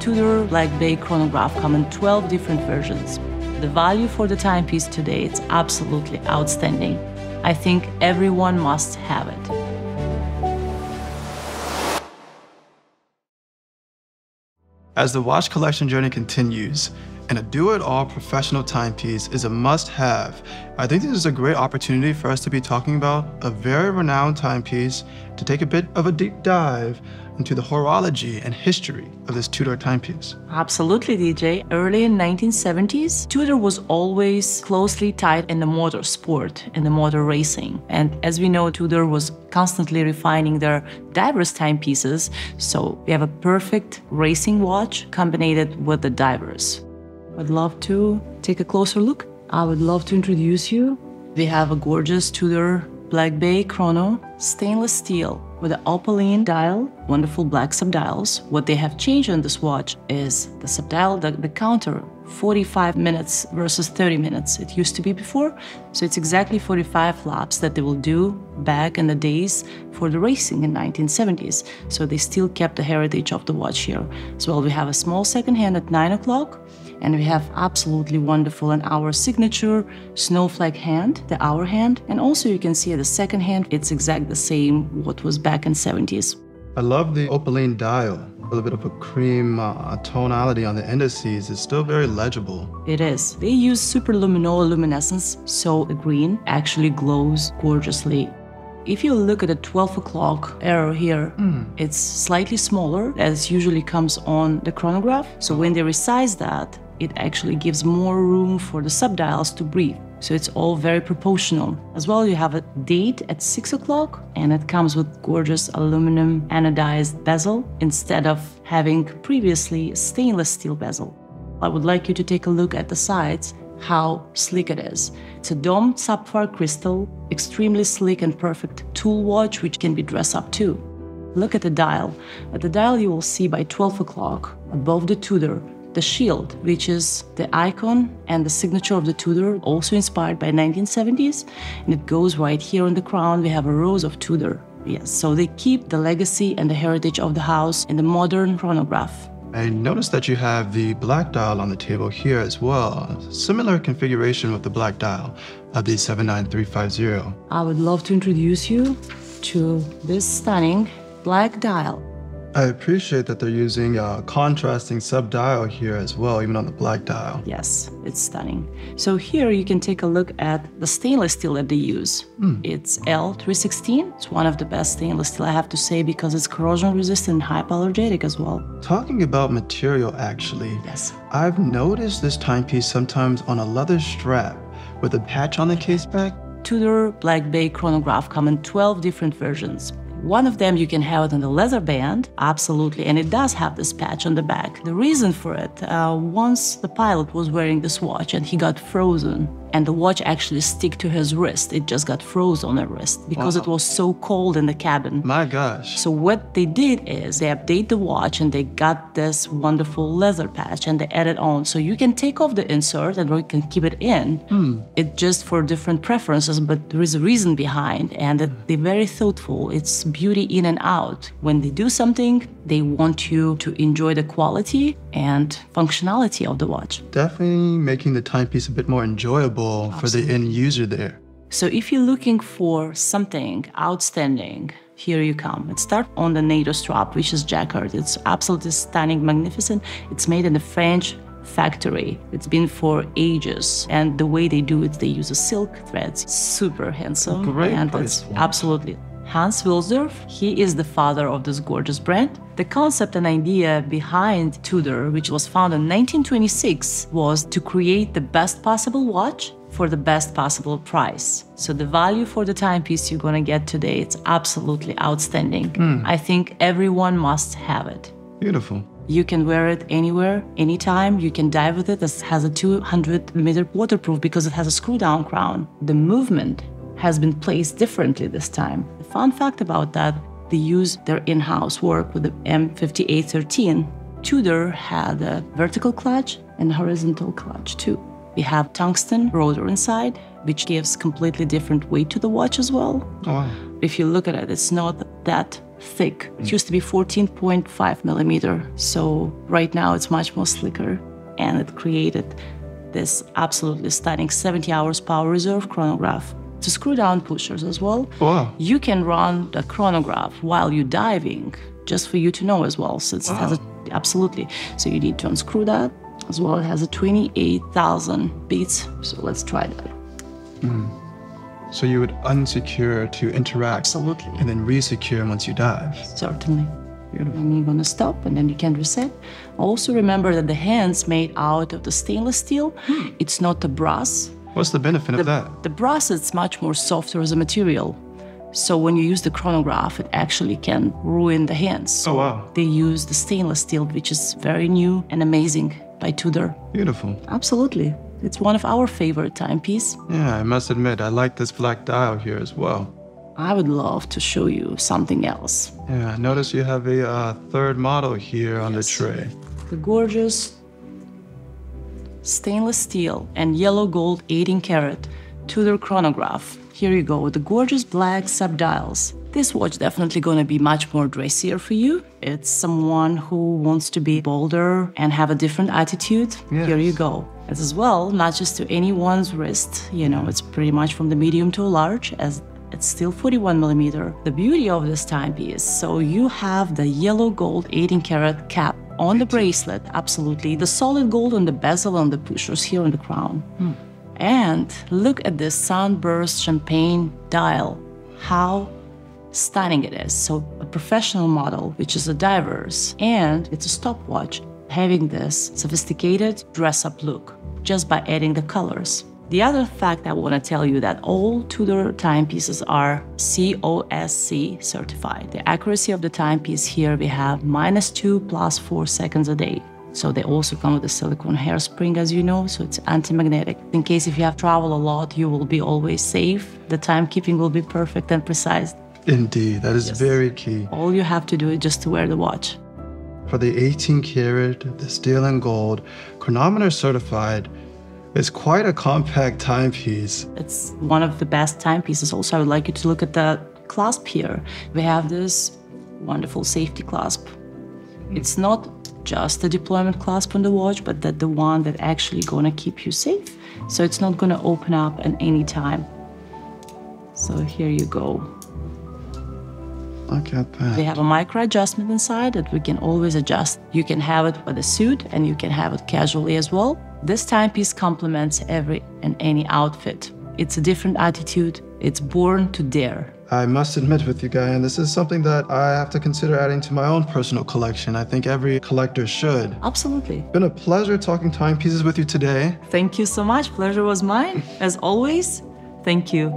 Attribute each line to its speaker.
Speaker 1: TUDOR Black Bay Chronograph come in 12 different versions. The value for the timepiece today, it's absolutely outstanding. I think everyone must have it.
Speaker 2: As the watch collection journey continues, and a do-it-all professional timepiece is a must-have, I think this is a great opportunity for us to be talking about a very renowned timepiece, to take a bit of a deep dive into the horology and history of this TUDOR timepiece.
Speaker 1: Absolutely, DJ. Early in 1970s, TUDOR was always closely tied in the motor sport, in the motor racing. And as we know, TUDOR was constantly refining their divers timepieces, so we have a perfect racing watch combined with the divers. I'd love to take a closer look. I would love to introduce you. We have a gorgeous TUDOR Black Bay Chrono, stainless steel with an Opaline dial, wonderful black subdials. What they have changed on this watch is the subdial, the counter, 45 minutes versus 30 minutes. It used to be before, so it's exactly 45 laps that they will do back in the days for the racing in 1970s. So they still kept the heritage of the watch here. As well, we have a small second hand at 9 o'clock, and we have absolutely wonderful and our signature snowflake hand, the hour hand. And also you can see the second hand, it's exactly the same what was back in 70s.
Speaker 2: I love the Opaline dial. A little bit of a cream tonality on the indices. It's still very legible.
Speaker 1: It is. They use superluminescence, so the green actually glows gorgeously. If you look at the 12 o'clock arrow here, it's slightly smaller, as usually comes on the chronograph. So when they resize that, it actually gives more room for the subdials to breathe. So it's all very proportional. As well, you have a date at 6 o'clock, and it comes with gorgeous aluminum anodized bezel instead of having previously stainless steel bezel. I would like you to take a look at the sides, how sleek it is. It's a domed sapphire crystal, extremely sleek and perfect tool watch, which can be dressed up too. Look at the dial. At the dial, you will see by 12 o'clock, above the TUDOR, the shield, which is the icon and the signature of the TUDOR, also inspired by 1970s. And it goes right here on the crown. We have a rose of TUDOR. Yes, so they keep the legacy and the heritage of the house in the modern chronograph.
Speaker 2: I noticed that you have the black dial on the table here as well. Similar configuration with the black dial of the 79350.
Speaker 1: I would love to introduce you to this stunning black dial.
Speaker 2: I appreciate that they're using a contrasting subdial here as well, even on the black dial.
Speaker 1: Yes, it's stunning. So here you can take a look at the stainless steel that they use. It's L316. It's one of the best stainless steel, I have to say, because it's corrosion resistant and hypoallergenic as well.
Speaker 2: Talking about material, actually,
Speaker 1: yes,
Speaker 2: I've noticed this timepiece sometimes on a leather strap with a patch on the case back.
Speaker 1: TUDOR Black Bay Chronograph come in 12 different versions. One of them you can have it on the leather band, absolutely, and it does have this patch on the back. The reason for it, once the pilot was wearing this watch and he got frozen, and the watch actually stick to his wrist. It just got froze on the wrist because it was so cold in the cabin.
Speaker 2: My gosh.
Speaker 1: So what they did is they update the watch and they got this wonderful leather patch and they added on. So you can take off the insert and you can keep it in. It's just for different preferences, but there is a reason behind, and that they're very thoughtful. It's beauty in and out. When they do something, they want you to enjoy the quality and functionality of the watch.
Speaker 2: Definitely making the timepiece a bit more enjoyable for the end user there.
Speaker 1: So if you're looking for something outstanding, here you come. It starts on the NATO strap, which is jacquard. It's absolutely stunning, magnificent. It's made in a French factory. It's been for ages. And the way they do it, they use a silk threads. Super handsome.
Speaker 2: Great
Speaker 1: and
Speaker 2: price.
Speaker 1: it's absolutely. Hans Wilsdorf, he is the father of this gorgeous brand. The concept and idea behind TUDOR, which was founded in 1926, was to create the best possible watch for the best possible price. So the value for the timepiece you're gonna get today, it's absolutely outstanding. I think everyone must have it.
Speaker 2: Beautiful.
Speaker 1: You can wear it anywhere, anytime. You can dive with it. It has a 200-meter waterproof because it has a screw-down crown. The movement has been placed differently this time. The fun fact about that, they use their in-house work with the M5813. TUDOR had a vertical clutch and horizontal clutch too. We have tungsten rotor inside, which gives completely different weight to the watch as well.
Speaker 2: Oh, wow.
Speaker 1: If you look at it, it's not that thick. It used to be 14.5 millimeter. So right now it's much more slicker, and it created this absolutely stunning 70 hours power reserve chronograph. To screw down pushers as well.
Speaker 2: Wow.
Speaker 1: You can run the chronograph while you're diving, just for you to know as well, since it has a, absolutely. So you need to unscrew that as well. It has a 28,000 beats. So let's try that.
Speaker 2: So you would unsecure to interact.
Speaker 1: Absolutely.
Speaker 2: And then resecure once you dive.
Speaker 1: Certainly. And you're gonna stop, and then you can reset. Also remember that the hand's made out of the stainless steel. It's not the brass.
Speaker 2: What's the benefit of that?
Speaker 1: The brass is much more softer as a material. So when you use the chronograph, it actually can ruin the hands. So
Speaker 2: wow.
Speaker 1: They use the stainless steel, which is very new and amazing by Tudor.
Speaker 2: Beautiful.
Speaker 1: Absolutely. It's one of our favorite timepiece.
Speaker 2: Yeah, I must admit, I like this black dial here as well.
Speaker 1: I would love to show you something else.
Speaker 2: Yeah, I notice you have a third model here on the tray.
Speaker 1: The gorgeous stainless steel and yellow gold 18 karat Tudor chronograph. Here you go with the gorgeous black subdials. This watch definitely gonna be much more dressier for you. It's someone who wants to be bolder and have a different attitude.
Speaker 2: Yes.
Speaker 1: Here you go. As well, not just to anyone's wrist, you know, it's pretty much from the medium to a large, as it's still 41 millimeter. The beauty of this timepiece, so you have the yellow gold 18 karat cap on the bracelet, absolutely. The solid gold on the bezel and the pushers here on the crown. And look at this sunburst champagne dial. How stunning it is. So a professional model, which is a diver's, and it's a stopwatch, having this sophisticated dress-up look just by adding the colors. The other fact I want to tell you that all Tudor timepieces are COSC certified. The accuracy of the timepiece here, we have -2 + 4 seconds a day. So they also come with a silicone hairspring, as you know, so it's anti-magnetic. In case if you have traveled a lot, you will be always safe. The timekeeping will be perfect and precise.
Speaker 2: Indeed, that is very key.
Speaker 1: All you have to do is just to wear the watch.
Speaker 2: For the 18 karat, the steel and gold, chronometer certified, it's quite a compact timepiece.
Speaker 1: It's one of the best timepieces. Also, I would like you to look at the clasp here. We have this wonderful safety clasp. It's not just a deployment clasp on the watch, but that the one that actually gonna keep you safe. So it's not gonna open up at any time. So here you go.
Speaker 2: Look at that.
Speaker 1: We have a micro adjustment inside that we can always adjust. You can have it with a suit, and you can have it casually as well. This timepiece complements every and any outfit. It's a different attitude. It's born to dare.
Speaker 2: I must admit with you, Guy, and this is something that I have to consider adding to my own personal collection. I think every collector should.
Speaker 1: Absolutely.
Speaker 2: It's been a pleasure talking timepieces with you today.
Speaker 1: Thank you so much. Pleasure was mine. As always, thank you.